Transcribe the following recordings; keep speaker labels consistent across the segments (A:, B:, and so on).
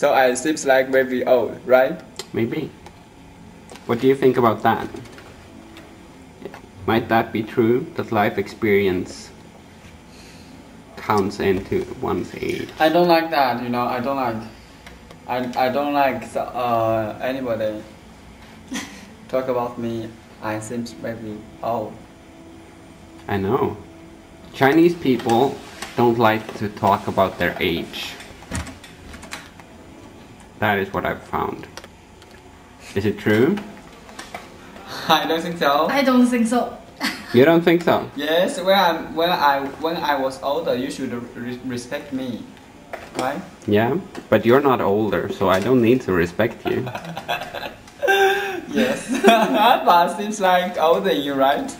A: So I seems like very old, right?
B: Maybe. What do you think about that? Might that be true? That life experience counts into one's age?
A: I don't like that, you know. I don't like anybody talk about me. I seem very old.
B: I know. Chinese people don't like to talk about their age. That is what I've found. Is it true?
A: I don't think so.
C: I don't think so.
B: You don't think so?
A: Yes, when I was older, you should respect me, right?
B: Yeah, but you're not older, so I don't need to respect you.
A: Yes, but seems like older than you, right?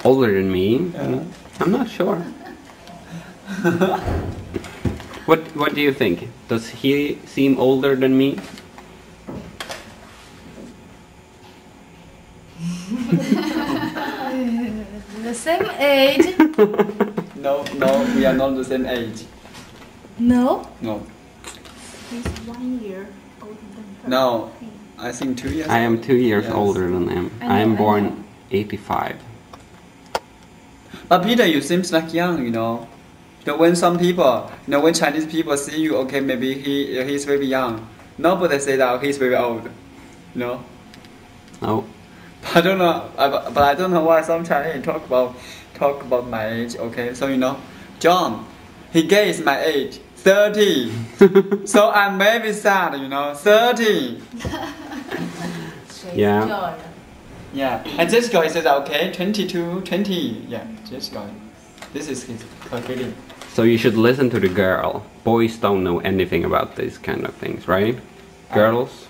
B: Older than me?
A: Yeah.
B: I'm not sure. What do you think? Does he seem older than me?
C: The same age?
A: No, we are not the same age.
C: No.
A: No.
D: He's 1 year older than her.
A: No, I think 2 years.
B: I am 2 years
A: Yes.
B: older than him.
C: I know,
B: I am
C: I
B: born
C: know.
B: 85.
A: But Peter, you seems like young, you know. You know, when some people, you know, when Chinese people see you, okay, maybe he's very young. Nobody say that he's very old, you know.
B: Oh,
A: I don't know, but I don't know why some Chinese talk about my age. Okay, so you know, John, he guessed my age, 30. So I'm very sad, you know, 30.
B: yeah.
A: Yeah, and Jessica, he said, okay, 22, 20. Yeah, Jessica, this is her feeling.
B: So you should listen to the girl. Boys don't know anything about these kind of things, right? Girls,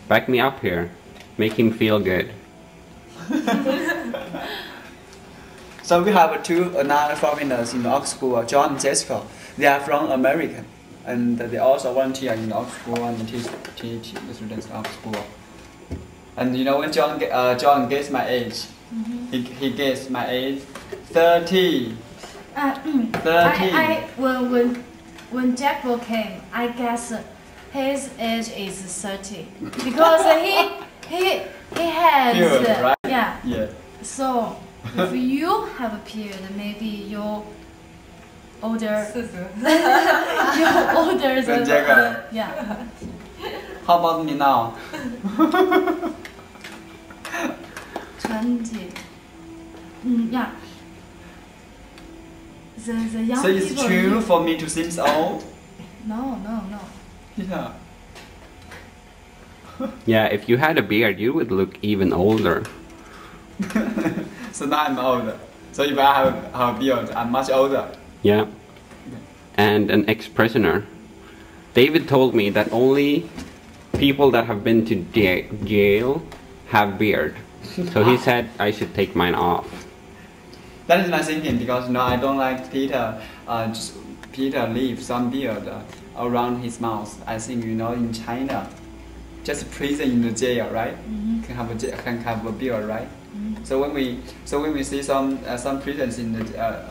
B: back me up here. Make him feel good.
A: So we have another foreigners in Oxford, John and Jessica. They are from America, and they also volunteer in Oxford and teach the students in Oxford. And you know when John guessed my age, he guessed my age 30. 30.
C: When Jack came, I guess his age is 30 because he has
A: Beard, right?
C: yeah.
A: Yeah.
C: So if you have a beard, maybe you're older. You're older
A: Than
C: than
A: Jack.
C: yeah.
A: How about me now?
C: 20. Yeah. The young
A: So it's
C: people.
A: true for me to seem old?
C: No.
A: Yeah.
B: Yeah, if you had a beard, you would look even older.
A: So now I'm older. So if I have a beard, I'm much older.
B: Yeah. And an ex-prisoner. David told me that only people that have been to jail have beard. So he said I should take mine off.
A: That is my thinking because you know I don't like Peter. Peter leave some beard around his mouth. I think you know in China, just prison in the jail, right? Can have a beard, right? So when we see some prisons in the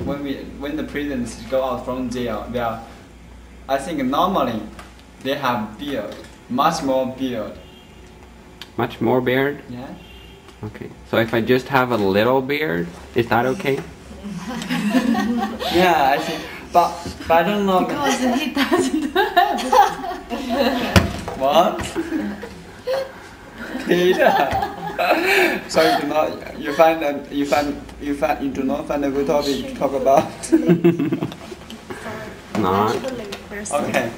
A: when the prisons go out from jail, I think normally they have beard, much more beard.
B: Much more beard?
A: Yeah.
B: Okay. So if I just have a little beard, is that okay?
A: Yeah, I think, but I don't know.
C: Because he doesn't have.
A: What? Peter. So you do not find a good topic to talk about.
B: Not.
D: Actually, there's
A: Okay.